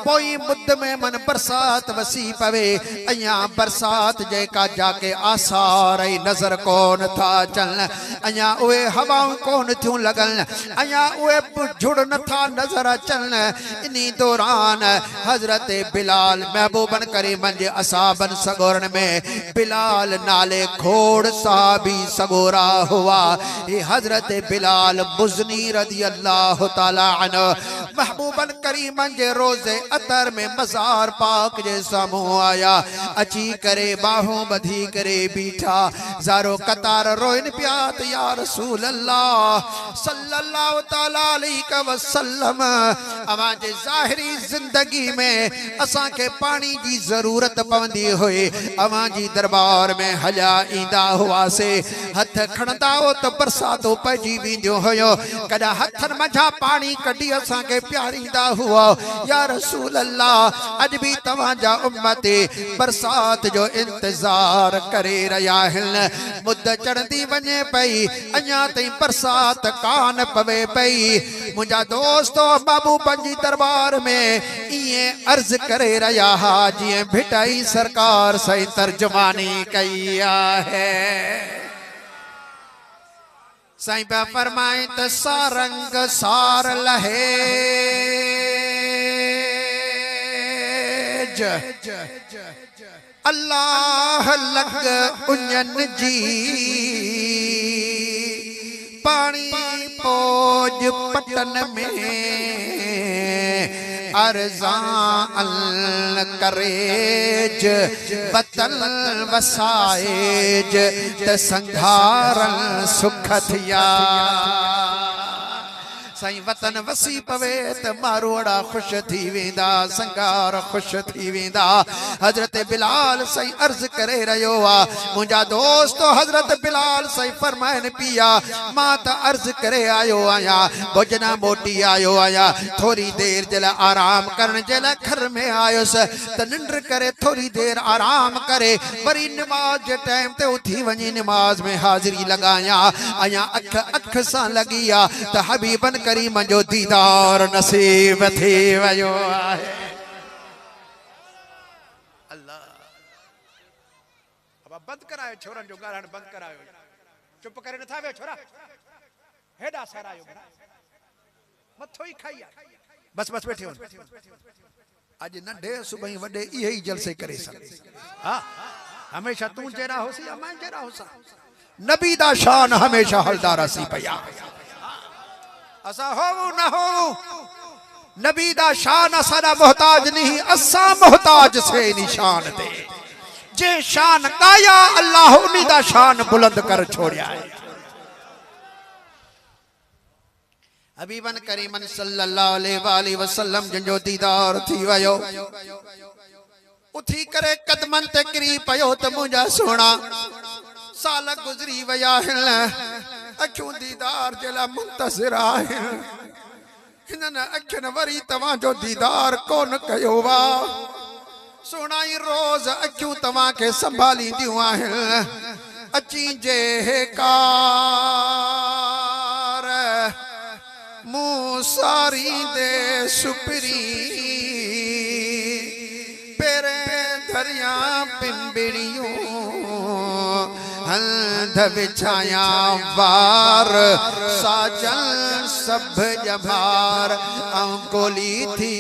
पोई मुद्द में मन बरसात वसी पवे अया बरसात जेका जाके आसार नजर कौन था चलन अया उए हवाऊं कौन थियूं लगन अया उए जुड़ न था नजर अचन इन्हीं दौरान हजरत बिलाल महबूबन करीमन जे असाबन सगोरन में बिलाल नाले घोड़ साहबी सगोरा हुआ ये हजरत बिलाल मुज़नी रज़ी अल्लाह ताला अन्हु महबूबन करीमन जे रोज़े अतर में मज़ार पाक जे सामूं आया अची करे बाहों बधी करे बीठा ज़ारो कतार रोइन पिया त या रसूल अल्लाह सल्लल्लाहु ताला अलैहि वसल्लम अवां जे ज़ाहिरी जिंदगी में असां के पानी जी जरूरत पवंदी हुई अवां जी दरबार में हलिया ईंदा हुआ से हथ खणंदा हो तो बरसातो पइजी वेंदियो हुयो कदा हथन मझा पानी कढी असां के प्यारींदा हुआ या रसूल अल्लाह अज भी तवां जा उम्मती बरसात जो इंतजार करे रहिया आहिनि मुद्द चढ़ंदी वञे पई अञा ताईं बरसात कान पवे पई मुंहिंजा दोस्तो महबूबन जी दरबार में इएं अर्ज करे रहिया हा जीअं भिटाई सरकार सही तर्जुमानी कई आहे साईं पिया फरमाए त सारंग सार लहे अल्लाह लग उञन जी पानी पोज पटन में अरज़ां करेज बतल वसाएज त संघारन सुख थिया साईं वतन वसी पवे त मारोड़ा खुश थी वेंदा संगार खुश थी वेंदा हजरत बिलाल साईं अर्ज करे रहियो आ मुंहिंजा दोस्तो हजरत बिलाल साईं फरमाइन पिया मां त अर्ज करे आयो आया भोजना मोटी आयो आया थोड़ी देर जे लाइ आराम करण जे लाइ घर में आयुसि त निंड करे थोड़ी देर आराम करे वरी नमाज जे टाइम ते उथी वञी नमाज में हाज़िरी लगाया आया अख अख सां लगी आ त हबीबन करीम जो दीदार नसीब थी वयो आहे अल्लाह अब बंद करायो छोरन जो गारण बंद करायो चुप करे नथा वे छोरा हेडा सारायो मथो ही खाइया बस बस बैठे आज नंढे सुबह वडे इहे ही जलसे करे सन हां हमेशा तू जरा होसी या मैं जरा होसा नबी दा शान हमेशा हलदार सी पया असा हो न हो नबी दा शान असादा मोहताज नहीं असा मोहताज से निशान दे जे शान गाया अल्लाह उन्हीं दा शान बुलंद कर छोड़िया है हबीबन करीमन सल्लल्लाहु अलैहि वसल्लम जंजो दीदार थी वयो उठी करे कदमन ते किरी पयो त मुंजा सोना साल गुजरी वया अखियों दीदार जला मुंतज़िर आहे हिनन अखियन वरी तवां जो दीदार कोन कयो वा सोना ही रोज अखियों तवां के संभालींदियूं आहिनि अची जे कार मूं सारी दे सुपरी पेरे दरिया पिंबड़ियूं हंध विछाया वार साजन सब जमार अंकोली थी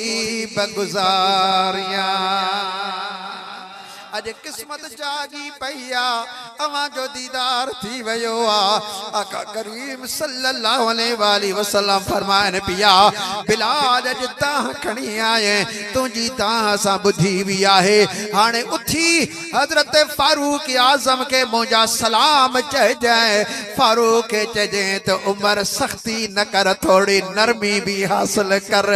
बगुजारिया अज किस्मत जागी पैया अवां जो दीदार थी वयो आका करीम सल्लल्लाहु अलैहि वसल्लम फरमायन पिया बिलाल अज तां खणी आए तुझी तां सा बुधी भी आहे हाने उठी हजरत फारूक आजम के मुझा सलाम चह जाए फारूक चजे तो उमर सख्ती न कर थोड़ी नरमी भी हासिल कर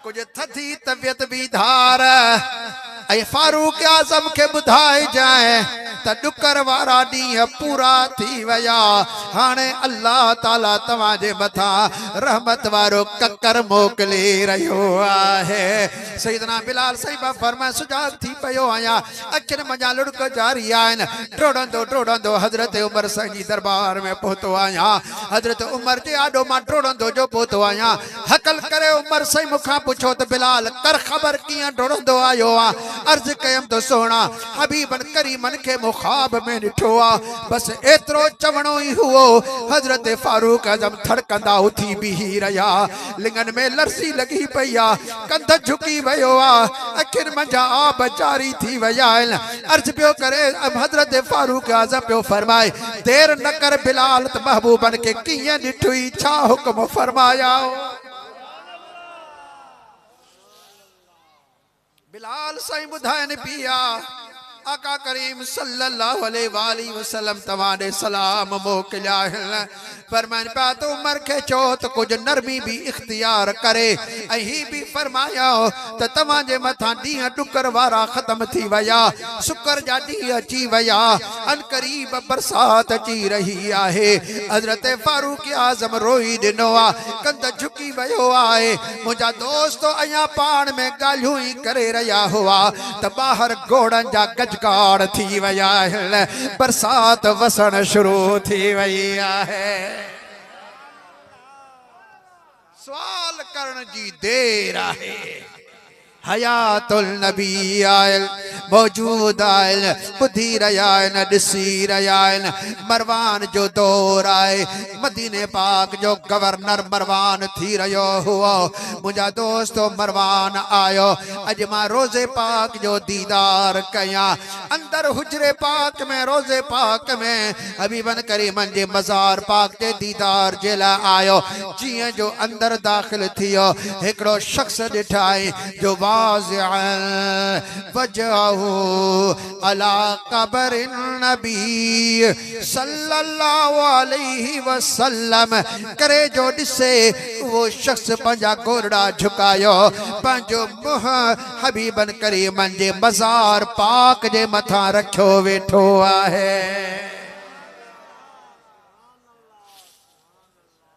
कुछ थी तबियत भी धार ऐ फारूक आजम के बुधाए जाए त डुकर वारा डी पूरा थी वया हाने अल्लाह ताला तवाजे मथा रहमत वारो ककर मोकले रहो आहे सैयदना बिलाल साहिबा फरमाए सुजाग थी पयो आया अखिन मजा लुड़क जारी आइन ट्रोड़ंदो हजरत उमर संगी दरबार में पहुंचो आया हजरत उमर जे आडो मा ट्रोड़ंदो जो पहुंचो आया हकल करे उमर सही मुखा पूछो तो बिलाल कर खबर किया ट्रोड़ंदो आयो आ अर्ज कयम तो सोना हबीबन करीमन के मुखाब में डिठो बस एतरो चवणो ही हुओ हजरत फारूक आजम थड़कंदा उठी भी रहा लिंगन में लरसी लगी पया कंध झुकी वयो अखिर मंजा आब जारी थी वया अर्ज पियो करे अब हजरत फारूक आजम पियो फरमाए देर न कर बिलाल महबूबन के किए डिठुई छा हुक्म फरमाया बिलाल साईं बुधायन पिया आका करीम सल्लल्लाहु अलैहि वसल्लम तवाने सलाम मोकलिया फरमान पा तो उमर के चोत कुछ नरमी भी इख्तियार करे अही भी फरमाया त तवाजे मथा ॾींहं डुकर वारा खत्म थी वया शुक्र जा ॾींहं अची वया अन करीब बरसात अची रही आहे हजरत फारूक आजम रोई ॾिनो कंध झुकी वयो आहे मुंहिंजा दोस्त अञा पाण में ॻाल्हियूं ई करे रहिया हुआ त ॿाहिरि घोड़नि जा गजगाड़ थी वया आहिनि बरसात वसण शुरू थी वई आहे सवाल करण जी देर आहे हयातुल नबी आयल मौजूद आयल बुधी रहा न ॾिसी रहा मरवान जो दौर आए मदीने पाक जो गवर्नर मरवान थी रहो हुओ मुझा दोस्तो मरवान आयो अज मां रोज़े पाक जो दीदार कया अंदर हुजरे पाक में रोज़े पाक में हबीबन करीमन जे मज़ार पाक जे दीदार जे ला आयो जिए जो अंदर दाखिल थियो एकड़ो शख्स ॾिठाई जो वजहू अला कब्र नबी सल्लल्लाहु अलैहि वसल्लम करे जो दिसे वो शख्स पंजा गोरड़ा झुकायो पंजो मुंह हबीबन करीमन जे मज़ार पाक जे मथा रखो वेठो आहे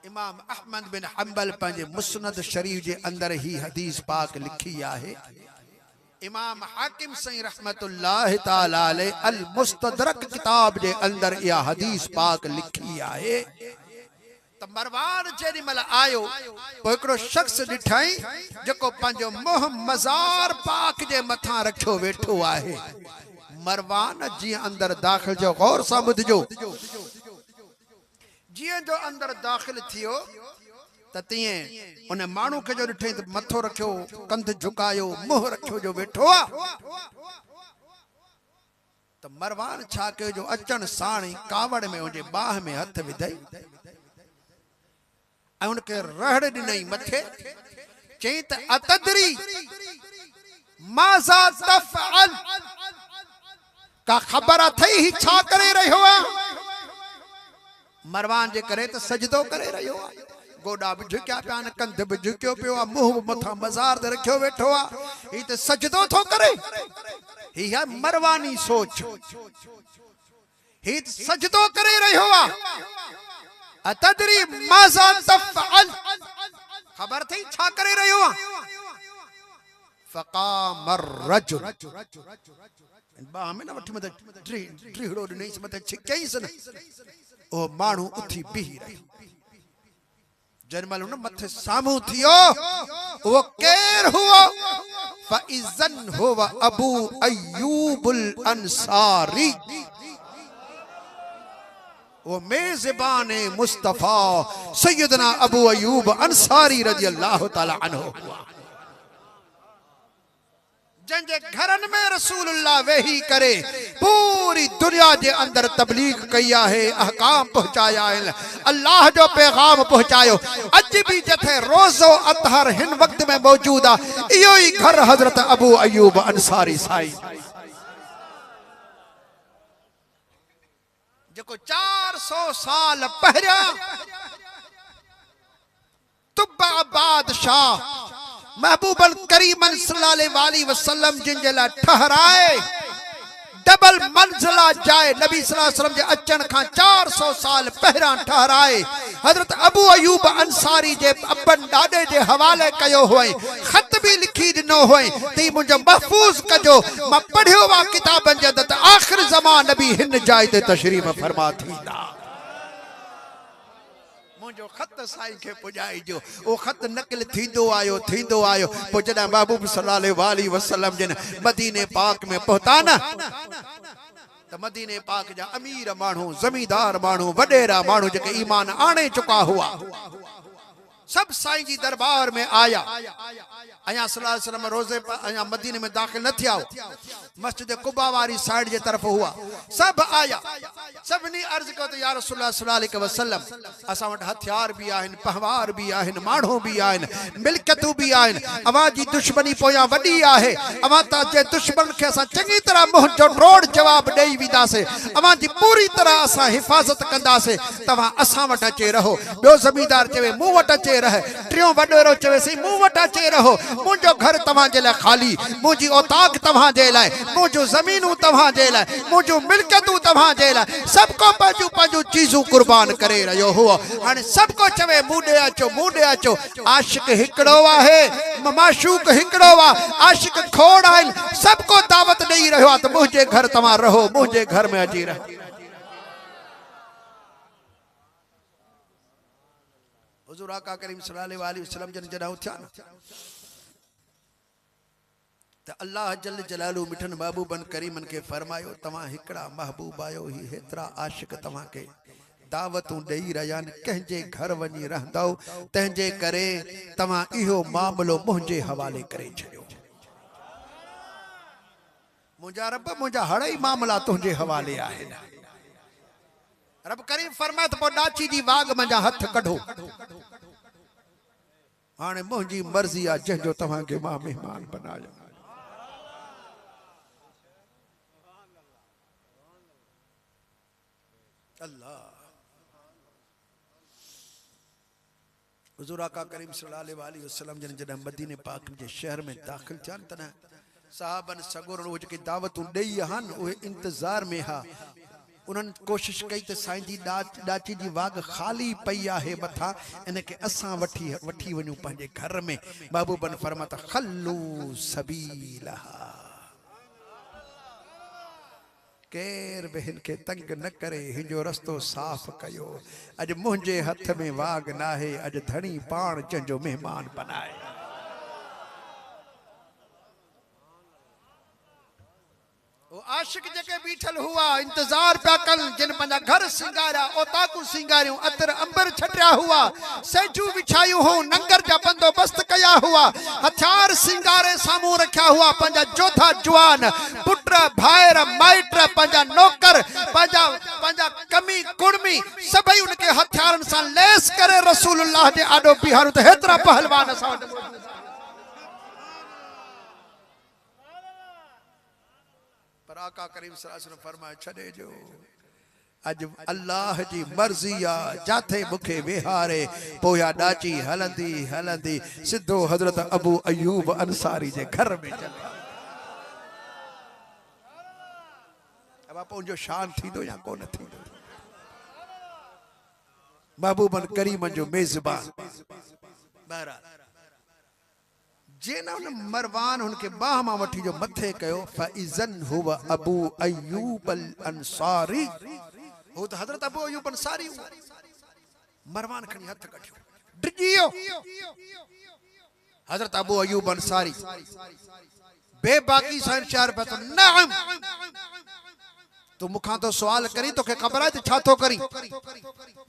इमाम अहमद बिन हंबल पंजे मुस्नद शरीफ जे अंदर ही हदीस पाक लिखी आहे इमाम हाकिम सही रहमतुल्लाह ताला अलैह अल मुस्तदरक किताब जे अंदर या हदीस पाक लिखी आहे त मरवान जेडी मल आयो तो एकड़ो शख्स ॾिठाई जेको पंजो मुंह मज़ार पाक जे मथा रखियो वेठो आहे मरवान जी अंदर दाखिल जो गौर सां ॿुधजो जिए जो अंदर दाखिल थियो त तिए उन मानू के जो ॾिठई त मथो रखियो कंध झुकायो मुंह रखियो जो वेठो त मरवान छा कयो जो अचण साणी कावड़ में उनजे बाह में हथ विधई ऐं उनके रहड़ ॾिनई मथे चई त अतदरी माज़ा तफ़अल का ख़बर अथई ही छा करे रहियो आहे मरवान जे करे त सजदो करे रहियो आहे गोडा भी झुकिया पिया न कंध भी झुकियो पियो आहे मुंह मथा मज़ार ते रखियो वेठो आहे ही त सजदो थो करे ही है मरवानी सोच ही सजदो करे रहियो आहे अतदरी माज़ा तफ़अल खबर थई छा करे रहियो आहे फ़क़ाम अर्रजुल बाह में न वठी मत ड्रीहड़ो ॾिनई मत छिकईस न ओ मानू उठी बीही रही जनमल उन मथे सामू थियो वो केर हुआ फ़इज़न हुवा अबू अय्यूबुल अंसारी वो मेज़बान मुस्तफ़ा सैयदना अबू अयूब अंसारी रज़ी अल्लाह ताला अन्हु जंहिंजे घरनि में रसूलुल्लाह वेही करे पूरी दुनिया जे अंदर तबलीग कई है, अहकाम पहुंचाया है, अल्लाह जो पैगाम पहुंचायो। अज भी जथे रोज़ो अतहर हिन वक्त में मौजूद आ, इहो ही घर हजरत अबू अयूब अंसारी साईं जेको 400 साल पहरियां तुब्बा बादशाह महबूबन करीमन सल्लल्लाहु अलैहि वसल्लम जिनजे ला ठहराए डबल मंजिला जाए नबी सल्लल्लाहु अलैहि वसल्लम जे अचन खां 400 साल पहरां ठहराए हजरत अबू अयूब अंसारी जे अपन ॾाॾे जे हवाले कयो हुई, खत भी लिखी ॾिनो हुई ती मुंहिंजो महफूज़ कजो। मां पढ़ियो वा किताबनि जे अंदर त आख़िर ज़मान नबी हिन जाइ ते तशरीफ़ फरमा थींदा। मुंहिंजो खत साईं खे पुॼाइजो। ओ खत नक़ल थींदो आयो पोइ जॾहिं महबूब सल्लल्लाहु अलैहि वसल्लम जिन मदीने पाक में पहुता न त मदीने पाक जा अमीर माण्हू, ज़मींदार माण्हू, वॾेरा माण्हू जेके ईमान आणे चुका हुआ सब साईं जी दरबार में आया। अया सल्लल्लाहु अलैहि वसल्लम रोज़े अया मदीने में दाखिल न थिया, मस्जिद कुबा वाली साइड जे तरफ हुआ। सब आया, सभिनी अर्ज कयो त या रसूलुल्लाह सल्लल्लाहु अलैहि वसल्लम असां वटि हथियार भी आहिनि, पहवार भी आहिनि, माण्हू भी आहिनि, मिल्कियतूं भी आहिनि, अवां जी दुश्मनी पोयां वॾी आहे, अवां ता जे दुश्मन खे असां चङी तरह मुंहं जो रोड जवाब ॾेई वेंदासीं, अवां जी पूरी तरह असां हिफ़ाज़त कंदासीं, तव्हां असां वटि अचे रहो। ॿियो ज़मींदार चवे मूं वटि अचे रहे, टियों वॾेरो चवेसि मूं वटि अचे रहो, मुंहिंजो घर तव्हां जे लाइ ख़ाली, मुंहिंजी औताक तव्हां जे लाइ, मुंहिंजूं ज़मीनूं तव्हां जे लाइ, मुंहिंजूं मिल्कियतूं तव्हां जे लाइ, सब को पंहिंजूं पंहिंजूं चीज़ूं कुर्बान करे रहियो हुओ। हाणे सब को चवे मूं ॾे अचो, मूं ॾे अचो। आशिक हिकिड़ो आहे, माशूक हिकिड़ो आहे, आशिक खोड़ आहिनि, सब को दावत ॾेई रहियो आहे त मुंहिंजे घर तव्हां रहो, मुंहिंजे घर में अची रहो। हुजूर आका करीम सल्लल्लाहु अलैहि वसल्लम जन जॾहिं उथिया न त अल्लाह जल जलालू मिठन महबूबन करीमन के फरमायो तव्हां हिकिड़ा महबूब आयो, ही हेतिरा आशिक तव्हां के दावतूं ॾेई रहिया आहिनि, कंहिंजे घर वञी रहंदव, तंहिंजे करे तव्हां इहो मामलो मुंहिंजे हवाले करे छॾियो। मुंहिंजा रब, मुंहिंजा हड़ई मामला तुंहिंजे हवाले आहिनि। रब करीम फरमाए त पोइ ॾाची जी वाग मंझा हथ कढो, हाणे मुंहिंजी मर्ज़ी आहे जंहिंजो तव्हांखे मां महिमान बनायो। अल्लाह हुजूर आका करीम सल्लल्लाहु अलैहि वसल्लम जन जॾहिं मदीने पाक जे शहर में दाखिल थिया त न साहबन सगुर उहे जेके दावतूं ॾेई आहिनि उहे इंतज़ार में हा। उन्हनि कोशिश कई त साईं जी ॾाची जी वाग ख़ाली पई आहे मथां, इनखे असां वठी वञूं पंहिंजे घर में। महबूबन फरमाता खल्लू सबीलहा, केर बि हिन खे तंग न करे, हिनजो रस्तो साफ़ कयो। अॼु मुंहिंजे हथ में वाग न आहे, अॼु धणी पाण जंहिंजो महिमान बनाए। वो आशिक जेके बीठल हुआ इंतजार पिया कन, जिन पंहिंजा घर सिंगारिया, ओताकू सिंगारियूं, अतर अंबर छटिया हुआ, सेजू विछायूं हो, नंगर जा बंदोबस्त कया हुआ, हथियार सिंगारे सामू रखिया हुआ, पंहिंजा जोधा जुआन पुट भाइर माइट, पंहिंजा नौकर, पंहिंजा कमी कुड़मी सभई उनके हथियारन सां लेस करे रसूलुल्लाह जे आॾो बीहारूं त हेतिरा पहलवान असां वटि मौजूद। पर आका करीम सल्लल्लाहु अलैहि वसल्लम फरमाए छॾे जो, अज अल्लाह जी मर्ज़ी आ, जाथे मूंखे विहारे पोया ॾाची हलंदी हलंदी सिधो हज़रत अबू अयूब अंसारी जे घर में चले। अब उनजो शान थींदो या कोन थींदो? महबूबन करीमन जो मेज़बान बहरहाल जे न उन मरवान उनके बाह मां वठी जो मथे कयो, फइज़न हुवा अबू अयूब अल अंसारी, हो तो हजरत अबू अयूब अंसारी हुआ। मरवान खणी हथ कढियो, डिजियो हजरत अबू अयूब अंसारी बेबाकी सां इशार पे तो नअम, तू मुखा तो सवाल करी तो के खबर है छा थो करी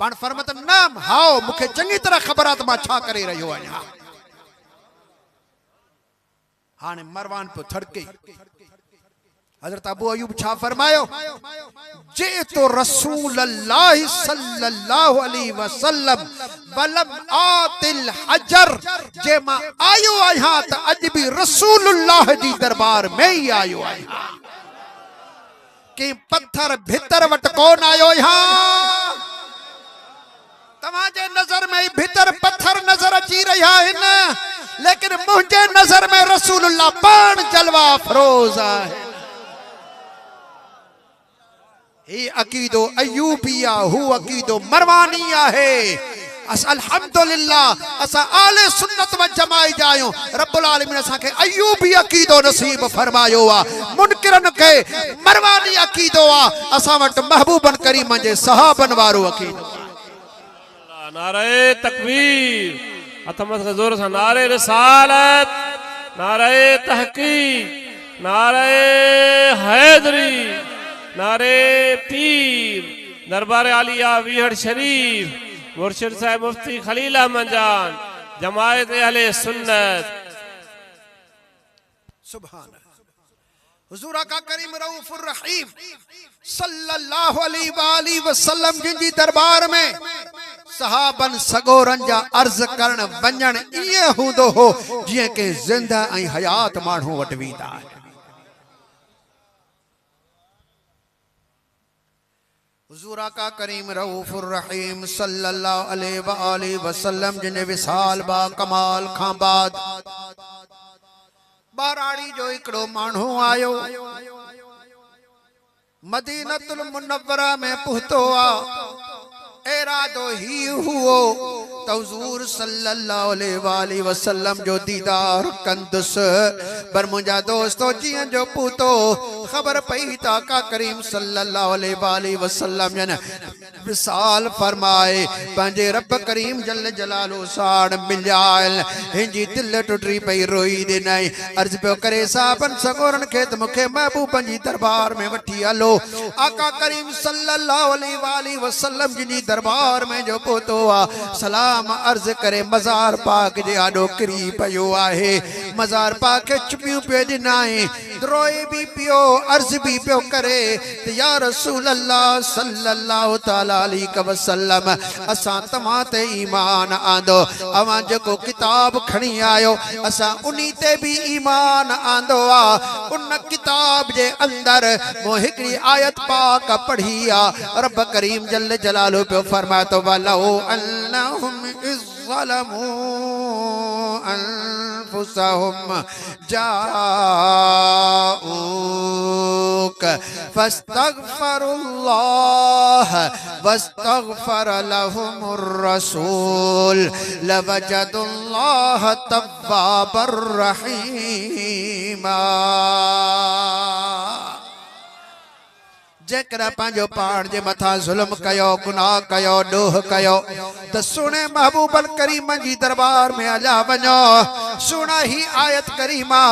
पान फरमत नाम हाओ मुखे चंगी तरह खबर है मां छा करे रहियो आहियां हाने मरवान पे थड़के हजरत अबू अयूब छा फरमायो जे तो रसूल अल्लाह सल्लल्लाहु अलैहि वसल्लम वलम आतिल हजर जे मां आयो आहियां त अज भी रसूलुल्लाह जी दरबार में ही आयो आहियां कि पत्थर भीतर वट कौन आयो यहाँ तमाजे नजर में भीतर पत्थर नजर अची रहा है लेकिन मुझे नजर में रसूलुल्लाह पान जलवा फरोज है ये अकीदो अयूबिया हु अकीदो मरवानिया है अस अल्हम्दुलिल्लाह असा आले सुन्नत व जमाई जायो रब्बुल आलमीन असा के अयूबी अकीदो नसीब फरमायो आ मुनकिरन के मरवानी अकीदो आ असा वट महबूबन करीम जे सहाबन वारो अकीदो नारे तकबीर अतमत के जोर से नारे रिसालत नारे तहकीक नारे हैदरी नारे पीर दरबार आलिया विहड़ शरीफ मुर्शिद साहब मुफ्ती खलील अहमद जान जमायत अहले सुन्नत सुभान हुजूर आका करीम रऊफुर रहीम सल्लल्लाहु अलैहि वसल्लम जिंजी दरबार में सहाबन सगोरन जा अर्ज करण वंजन इए हुंदो हो जिए के जिंदा ऐं हयात माण्हू वट वींदा है हुजूर आका करीम रऊफुर रहीम सल्लल्लाहु अलैहि वसल्लम जिने विसाल बा कमाल खां बाद बाराड़ी जो इकड़ो माण्हू आयो मदीनतुल मुनव्वरा में पहुतो आ इरादो ही हुओ तो हुजूर सल्लल्लाहु अलैहि वसल्लम जो दीदार कंदुस पर मुंजा दोस्तों जियन जो पूतो खबर पई ता का करीम सल्लल्लाहु अलैहि वसल्लम जन विसाल फरमाए पंजे रब करीम जल जलालो साण मिलायल हिंजी दिल टुटरी पई रोई दे नहीं अर्ज पे करे साबन सगोरन के त मुखे महबूब जी दरबार में वठी हलो आका करीम सल्लल्लाहु अलैहि वसल्लम जी दरबार में जो पोतो आ सलाम अर्ज करे मजार पाक जे आडो करी पयो आहे मजार पाक के चुपियो पे दिनाए द्रोए भी पियो अर्ज भी पियो करे ते या रसूल अल्लाह सल्लल्लाहु ताला अलैहि वसल्लम असा तमा ते ईमान आंदो अवा जो किताब खणी आयो असा उनी ते भी ईमान आंदो आ उन किताब जे अंदर मो हिकड़ी आयत पाक पढ़ी आ रब करीम जल जलालो पे फरमा तो वलो अन्नहुम इज़्ज़लमू अनफुसहुम जाऊक फस्तगफरुल्लाह वस्तगफर लहुमुर रसूल लवजदुल्लाह तव्वाबर रहीमा जेकरा पांजो पाण जे मथा जुल्म कयो गुनाह कयो डोह कयो त सुने महबूबल करीम जी दरबार में अला वञो सुना ही आयत करीमा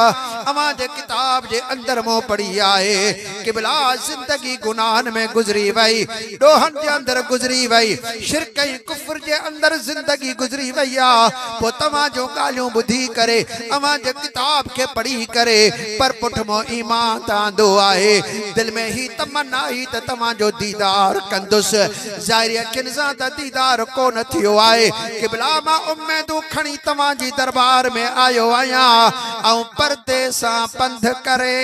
अमा जे किताब जे अंदर मो पढ़ी आए कि बिला जिंदगी गुनाहन में गुजरी वई डोहन जे अंदर गुजरी वई शिरक ऐं कुफ्र जे अंदर जिंदगी गुजरी वई आ पो तमा जो गालियों बुधी करे अमा जे किताब के पढ़ी करे पर पुठ मो ईमान तांदो आए दिल में ही तमन्ना ही त तमा जो दीदार कंदुस ज़ाहिर अखिन सां त दीदार कोन थियो आहे कि बिला मां उम्मीदूं खणी तमा जी दरबार में आयो आहियां ऐं पर्दे सां पंध करे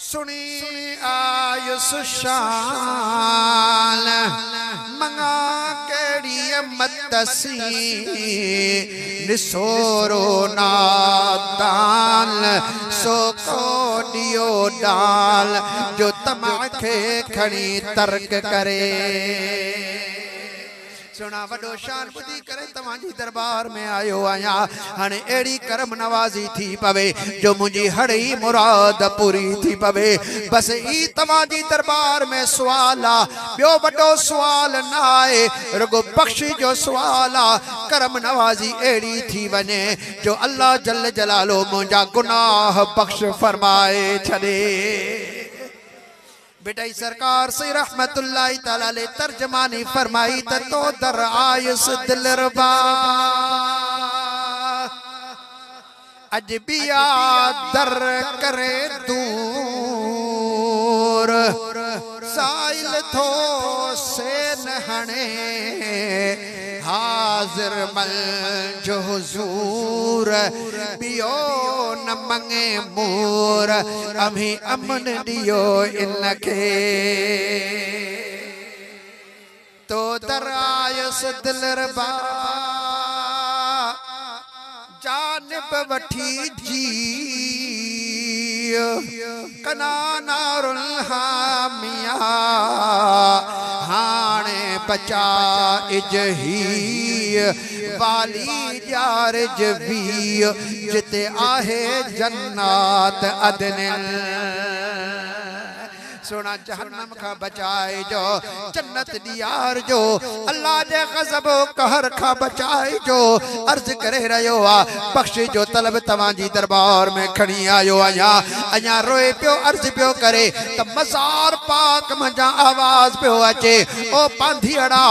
सुनी आयुस शान मंगा केड़ी मतसी निसोरो नादान सो कोडियो डाल जो तमाखे खड़ी तर्क करे सुना वडो शान बुधी करे तवाजी दरबार में आयो आया हाने एड़ी करम नवाजी थी पवे जो मुझी हड़ी मुराद पूरी थी पवे बस ई तवाजी दरबार में सवाल आ बियो वडो सवाल ना आए रुगो बख्शी जो सवाल आ करम नवाजी एड़ी थी वने जो अल्लाह जल्ल जलालो मुझा गुनाह बख्श फरमाए छदे बेटाई सरकार से रहमतुल्लाह ताला ले तर्जमानी फरमाई तो दर आयस दिलरबा अजबिया दर करे दूर साइल थो से नहने हाजिर मल जो हुजूर बियो न मंगे मूर अमी अमन दियो इनके तो दरायस दिलरबा जानिब वठी जी कनानारुल हामिया हाने बचा इजही वाली यार जवी जिते आहे जन्नत अदन सोना जहन्नम का बचाए जो जन्नत दियार जो अल्लाह दे गजब कहर का बचाए जो अर्ज करे रयो आ बख्श जो तलब तवाजी दरबार में खड़ी आयो आया अया रोए पियो अर्ज पियो करे त मजार पाक मजा आवाज पियो अचे ओ पांधियड़ा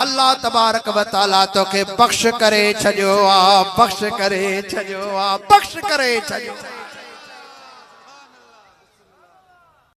अल्लाह तबारक व तआला तोखे बख्श करे छजो आ बख्श करे छजो आ बख्श करे छजो